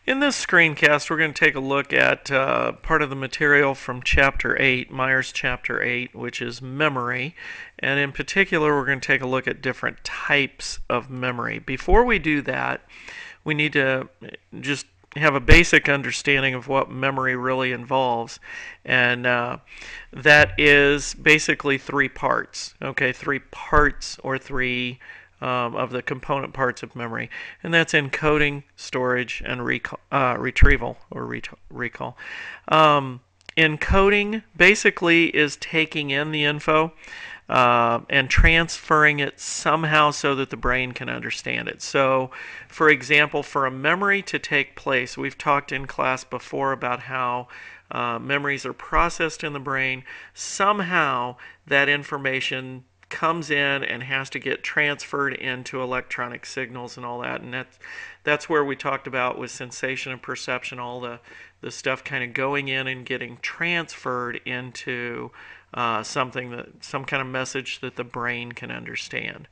In this screencast, we're going to take a look at part of the material from Chapter 8, Myers Chapter 8, which is memory. And in particular, we're going to take a look at different types of memory. Before we do that, we need to just have a basic understanding of what memory really involves. And that is basically three parts. Okay, three parts or three of the component parts of memory, and that's encoding, storage, and retrieval or recall. Encoding basically is taking in the info and transferring it somehow so that the brain can understand it. So, for example, for a memory to take place, we've talked in class before about how memories are processed in the brain. Somehow that information comes in and has to get transferred into electronic signals and all that, and that's where we talked about with sensation and perception, all the stuff kind of going in and getting transferred into some kind of message that the brain can understand.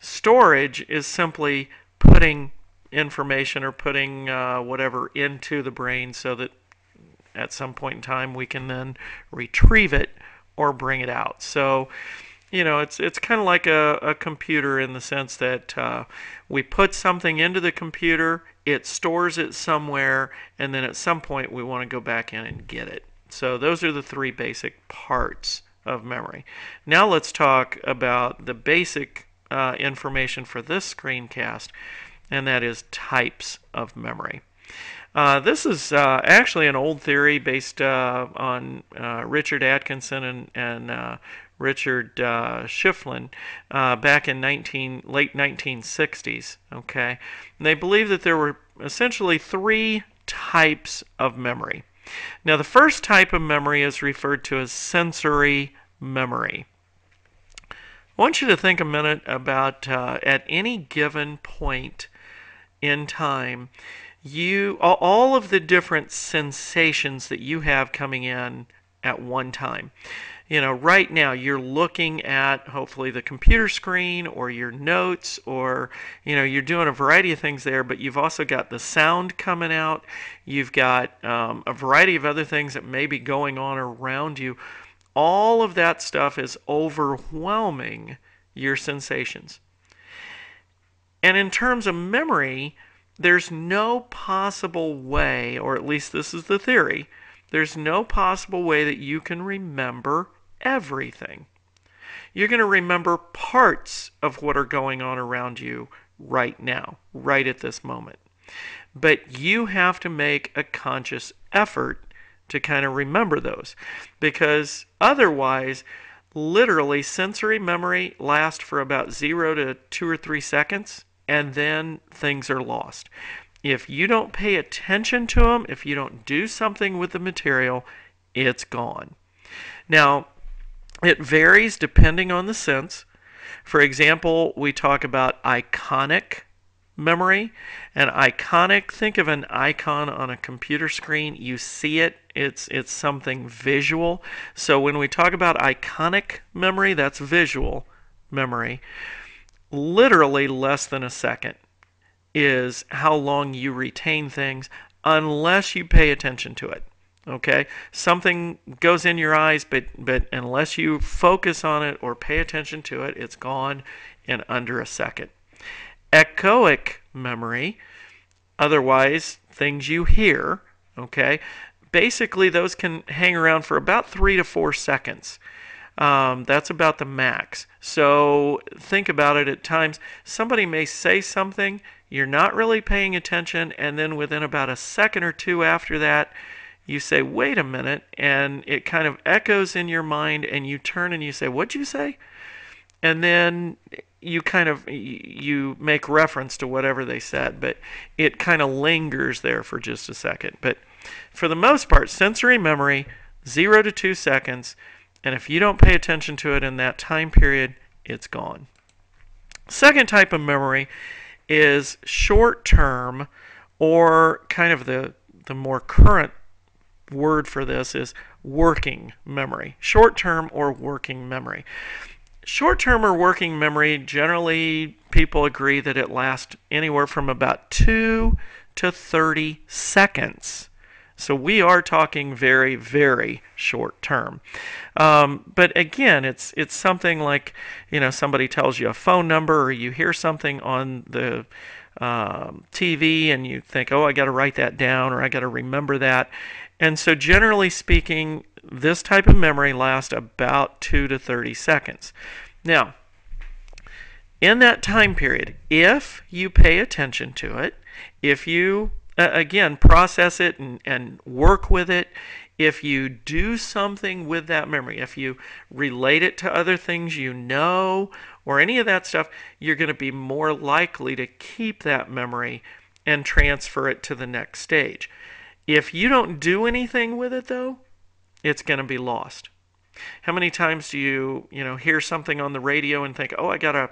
Storage is simply putting information or putting whatever into the brain so that at some point in time we can then retrieve it or bring it out. So it's kind of like a computer in the sense that we put something into the computer, it stores it somewhere, and then at some point we want to go back in and get it. So those are the three basic parts of memory. Now let's talk about the basic information for this screencast, and that is types of memory. This is actually an old theory based on Richard Atkinson and Richard Schifflin back in late 1960s. Okay, and they believed that there were essentially three types of memory. Now, the first type of memory is referred to as sensory memory. I want you to think a minute about at any given point in time, all of the different sensations that you have coming in at one time. Right now you're looking at hopefully the computer screen or your notes, or you're doing a variety of things there, but you've also got the sound coming out. You've got a variety of other things that may be going on around you. All of that stuff is overwhelming your sensations. And in terms of memory, there's no possible way, or at least this is the theory, there's no possible way that you can remember everything. You're going to remember parts of what are going on around you right now, right at this moment. But you have to make a conscious effort to kind of remember those, because otherwise, literally, sensory memory lasts for about 0 to 2 or 3 seconds, and then things are lost. If you don't pay attention to them, if you don't do something with the material, it's gone. Now, it varies depending on the sense. For example, we talk about iconic memory. And iconic, think of an icon on a computer screen. You see it. It's something visual. So when we talk about iconic memory, that's visual memory. Literally less than a second is how long you retain things unless you pay attention to it. Okay, something goes in your eyes, but unless you focus on it or pay attention to it, it's gone in under a second. Echoic memory, otherwise things you hear, okay, basically those can hang around for about 3 to 4 seconds. That's about the max. So think about it. At times somebody may say something, you're not really paying attention, and then within about a second or two after that, you say, wait a minute, and it kind of echoes in your mind, and you turn and you say, what'd you say? And then you make reference to whatever they said, but it kind of lingers there for just a second. But for the most part, sensory memory, 0 to 2 seconds, and if you don't pay attention to it in that time period, it's gone. Second type of memory is short-term, or kind of the more current word for this is working memory. Short-term or working memory. Short-term or working memory, generally people agree that it lasts anywhere from about 2 to 30 seconds. So we are talking very, very short term. But again, it's something like, somebody tells you a phone number, or you hear something on the TV and you think, oh, I got to write that down, or I got to remember that. And so generally speaking, this type of memory lasts about 2 to 30 seconds. Now, in that time period, if you pay attention to it, if you, again, process it and work with it, if you do something with that memory, if you relate it to other things you know, or any of that stuff, you're going to be more likely to keep that memory and transfer it to the next stage. If you don't do anything with it, though, it's going to be lost. How many times do you hear something on the radio and think, oh, I gotta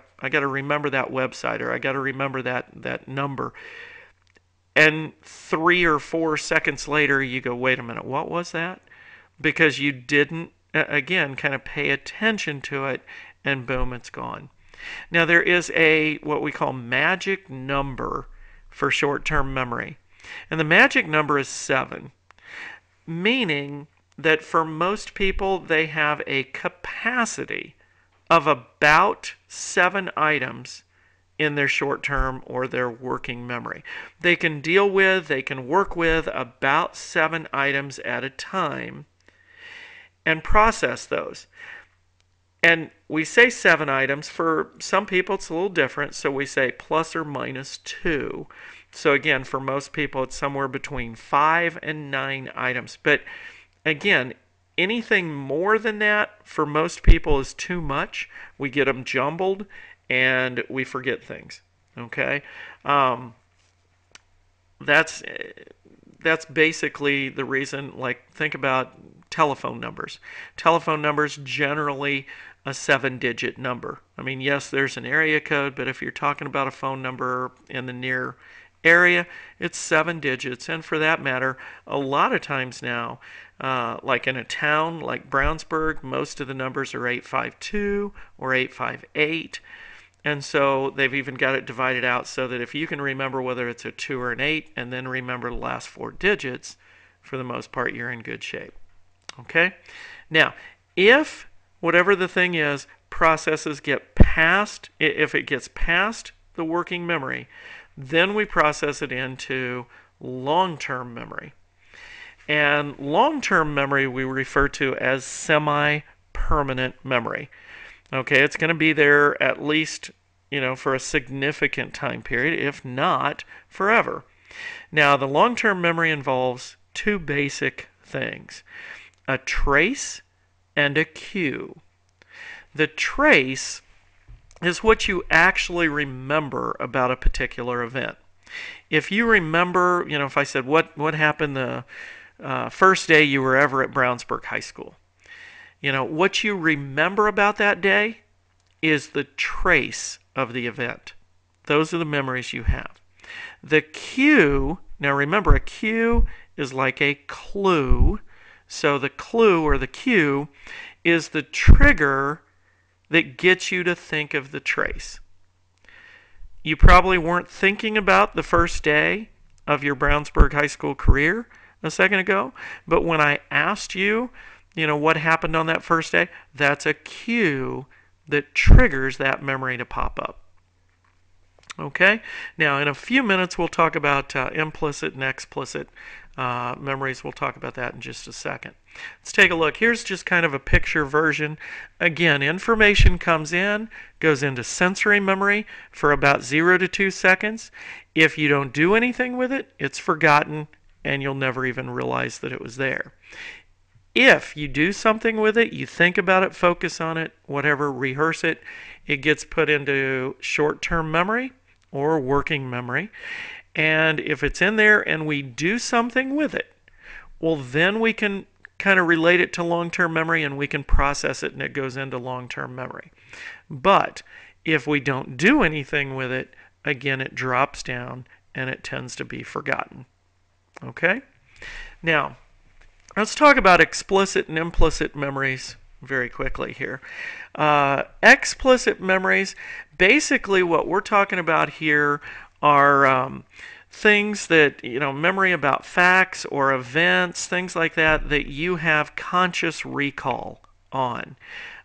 remember that website, or I gotta remember that number, and 3 or 4 seconds later you go, wait a minute, what was that? Because you didn't, again, kind of pay attention to it, and boom, it's gone. Now there is a what we call magic number for short-term memory, and the magic number is 7, meaning that for most people, they have a capacity of about 7 items in their short-term or their working memory. They can work with about 7 items at a time and process those. And we say 7 items. For some people, it's a little different, so we say plus or minus 2. So again, for most people, it's somewhere between 5 and 9 items. But again, anything more than that for most people is too much. We get them jumbled and we forget things. Okay, that's basically the reason. Like, think about telephone numbers. Telephone numbers generally a 7-digit number. I mean, yes, there's an area code, but if you're talking about a phone number in the near area, it's 7 digits. And for that matter, a lot of times now, like in a town like Brownsburg, most of the numbers are 852 or 858. And so they've even got it divided out so that if you can remember whether it's a 2 or an 8 and then remember the last 4 digits, for the most part, you're in good shape. Okay? Now, if whatever the thing is, processes get past, if it gets past the working memory, then we process it into long-term memory. And long-term memory we refer to as semi-permanent memory. Okay, it's going to be there at least, for a significant time period, if not forever. Now, the long-term memory involves 2 basic things: a trace and a cue. The trace is what you actually remember about a particular event. If you remember, if I said, what happened the first day you were ever at Brownsburg High School, what you remember about that day is the trace of the event. Those are the memories you have. The cue, now remember, a cue is like a clue. So the clue or the cue is the trigger that gets you to think of the trace. You probably weren't thinking about the first day of your Brownsburg High School career a second ago, but when I asked you, what happened on that first day, that's a cue that triggers that memory to pop up. Okay? Now, in a few minutes, we'll talk about implicit and explicit memories. We'll talk about that in just a second. Let's take a look. Here's just kind of a picture version. Again, information comes in, goes into sensory memory for about 0 to 2 seconds. If you don't do anything with it, it's forgotten, and you'll never even realize that it was there. If you do something with it, you think about it, focus on it, whatever, rehearse it, it gets put into short-term memory or working memory. And if it's in there and we do something with it, well, then we can kind of relate it to long-term memory and we can process it and it goes into long-term memory. But if we don't do anything with it, again, it drops down and it tends to be forgotten. Okay? Now, let's talk about explicit and implicit memories very quickly here. Explicit memories, basically what we're talking about here are things that, memory about facts or events, things like that, that you have conscious recall on.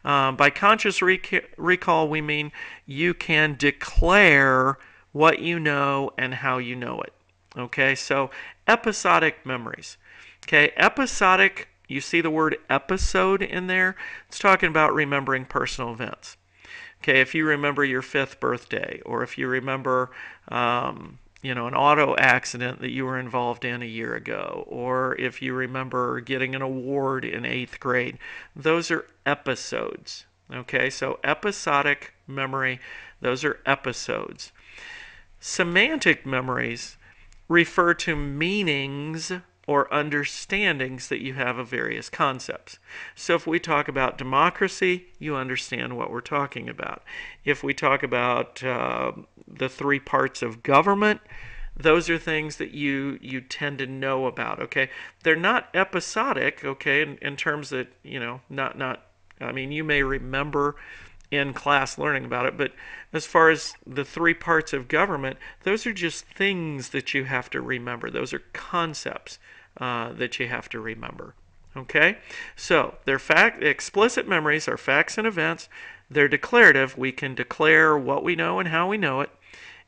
By conscious recall, we mean you can declare what you know and how you know it. Okay, so episodic memories. Okay, episodic, you see the word episode in there? It's talking about remembering personal events. Okay, if you remember your fifth birthday, or if you remember, an auto accident that you were involved in a year ago, or if you remember getting an award in eighth grade, those are episodes. Okay, so episodic memory, those are episodes. Semantic memories refer to meanings or understandings that you have of various concepts. So if we talk about democracy, you understand what we're talking about. If we talk about the three parts of government, those are things that you tend to know about. Okay, they're not episodic. Okay, in terms that not. I mean, you may remember in class learning about it, but as far as the three parts of government, those are just things that you have to remember. Those are concepts that you have to remember. Okay, so they're explicit memories are facts and events. They're declarative. We can declare what we know and how we know it,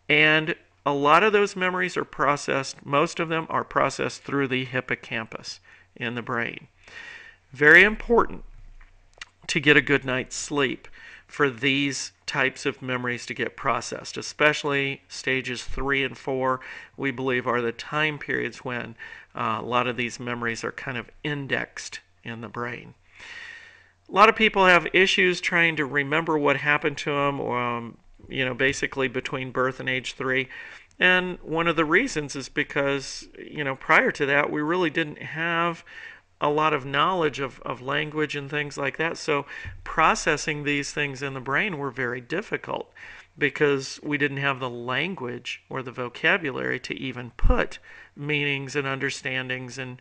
and a lot of those memories are processed. Most of them are processed through the hippocampus in the brain. Very important to get a good night's sleep for these types of memories to get processed, especially stages 3 and 4, we believe are the time periods when a lot of these memories are kind of indexed in the brain. A lot of people have issues trying to remember what happened to them, basically between birth and age 3. And one of the reasons is because, prior to that, we really didn't have a lot of knowledge of language and things like that. So processing these things in the brain were very difficult because we didn't have the language or the vocabulary to even put meanings and understandings and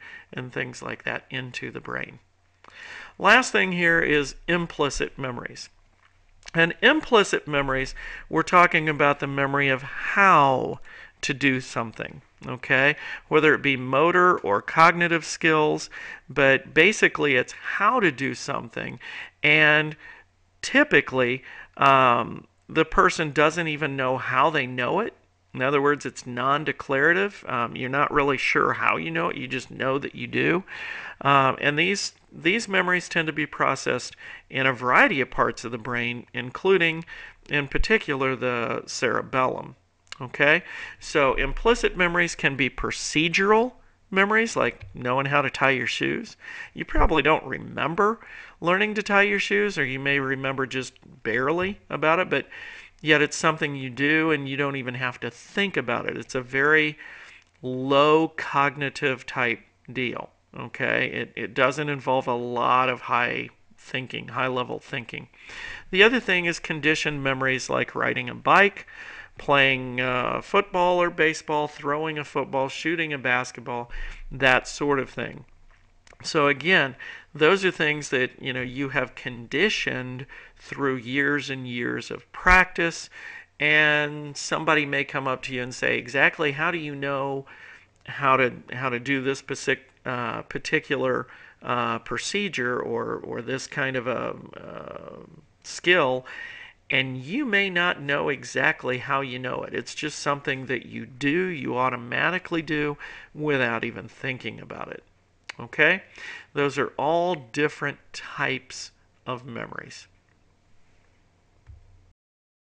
things like that into the brain. Last thing here is implicit memories. And implicit memories, we're talking about the memory of how to do something, okay? Whether it be motor or cognitive skills, but basically it's how to do something. And typically, the person doesn't even know how they know it. In other words, it's non-declarative. You're not really sure how you know it. You just know that you do. And these memories tend to be processed in a variety of parts of the brain, including, in particular, the cerebellum. Okay? So implicit memories can be procedural memories, like knowing how to tie your shoes. You probably don't remember learning to tie your shoes, or you may remember just barely about it, but yet it's something you do and you don't even have to think about it. It's a very low cognitive type deal. Okay, it doesn't involve a lot of high level thinking. The other thing is conditioned memories like riding a bike, playing football or baseball, throwing a football, shooting a basketball, that sort of thing. So again, those are things that you have conditioned through years and years of practice, and somebody may come up to you and say, exactly how do you know how to do this particular procedure or this kind of a skill, and you may not know exactly how you know it. It's just something that you automatically do without even thinking about it. Okay? Those are all different types of memories.